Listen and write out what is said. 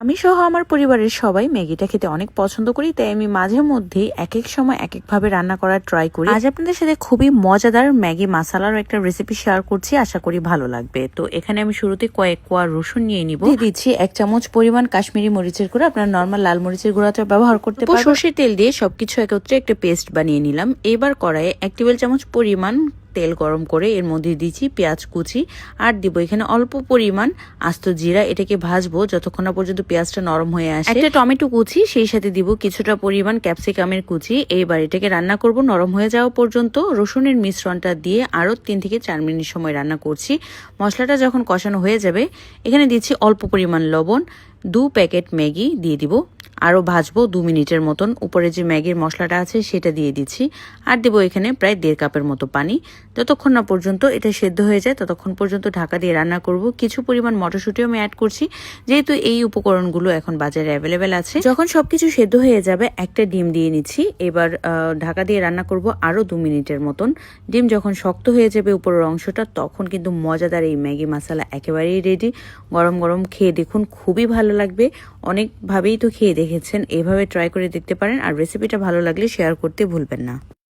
আমি সহ আমার পরিবারের সবাই ম্যাগিটা খেতে অনেক পছন্দ করি, তাই আমি মাঝে মধ্যেই এক এক সময় এক এক ভাবে রান্না করার ট্রাই করি। আজ আপনাদের সাথে খুবই মজাদার ম্যাগি মাসালার একটা রেসিপি শেয়ার করছি, আশা করি ভালো লাগবে। তো এখানে আমি শুরুতে কয়েক কোয়া রসুন নিয়ে নিব, দিয়ে দিচ্ছি 1 চামচ পরিমাণ কাশ্মীরি মরিচের গুঁড়া, আপনার নর্মাল লাল মরিচের গুঁড়াটা ব্যবহার করতে পারেন। সরষের তেল দিয়ে সবকিছু একত্রে একটা পেস্ট বানিয়ে নিলাম। এবার কড়াইয়ে 1 টেবিল চামচ পরিমাণ তেল গরম করে এর মধ্যে দিচ্ছি পেঁয়াজ কুচি, আর দিব এখানে অল্প পরিমাণ আস্ত জিরা। এটাকে ভাজবো যতক্ষণ না পর্যন্ত পেঁয়াজটা নরম হয়ে আসে। একটা টমেটো কুচি, সেই সাথে দিব কিছুটা পরিমাণ ক্যাপসিকামের কুচি। এইবার এটাকে রান্না করব নরম হয়ে যাওয়া পর্যন্ত। রসুনের মিশ্রণটা দিয়ে আরো 3 থেকে 4 মিনিট সময় রান্না করছি। মশলাটা যখন কষানো হয়ে যাবে, এখানে দিচ্ছি অল্প পরিমাণ লবণ, 2 প্যাকেট ম্যাগি দিয়ে দিব। আরও ভাজবো 2 মিনিটের মতন। উপরে যে ম্যাগির মশলাটা আছে সেটা দিয়ে দিচ্ছি, আর দেবো এখানে প্রায় 1.5 কাপের মতো পানি। যতক্ষণ না পর্যন্ত এটা সেদ্ধ হয়ে যায় ততক্ষণ পর্যন্ত ঢাকা দিয়ে রান্না করব। কিছু পরিমাণ মটরশুঁটিও আমি অ্যাড করছি, যেহেতু এই উপকরণগুলো এখন বাজারে অ্যাভেলেবেল আছে। যখন সবকিছু সেদ্ধ হয়ে যাবে, একটা ডিম দিয়ে নিচ্ছি। এবার ঢাকা দিয়ে রান্না করব আরও 2 মিনিটের মতন। ডিম যখন শক্ত হয়ে যাবে উপরের অংশটা, তখন কিন্তু মজাদার এই ম্যাগি মশলা একেবারেই রেডি। গরম গরম খেয়ে দেখুন, খুবই ভালো লাগবে। অনেকভাবেই তো খেয়ে দেখেছেন, এভাবে ট্রাই করে দেখতে পারেন। আর রেসিপিটা ভালো লাগলে শেয়ার করতে ভুলবেন না।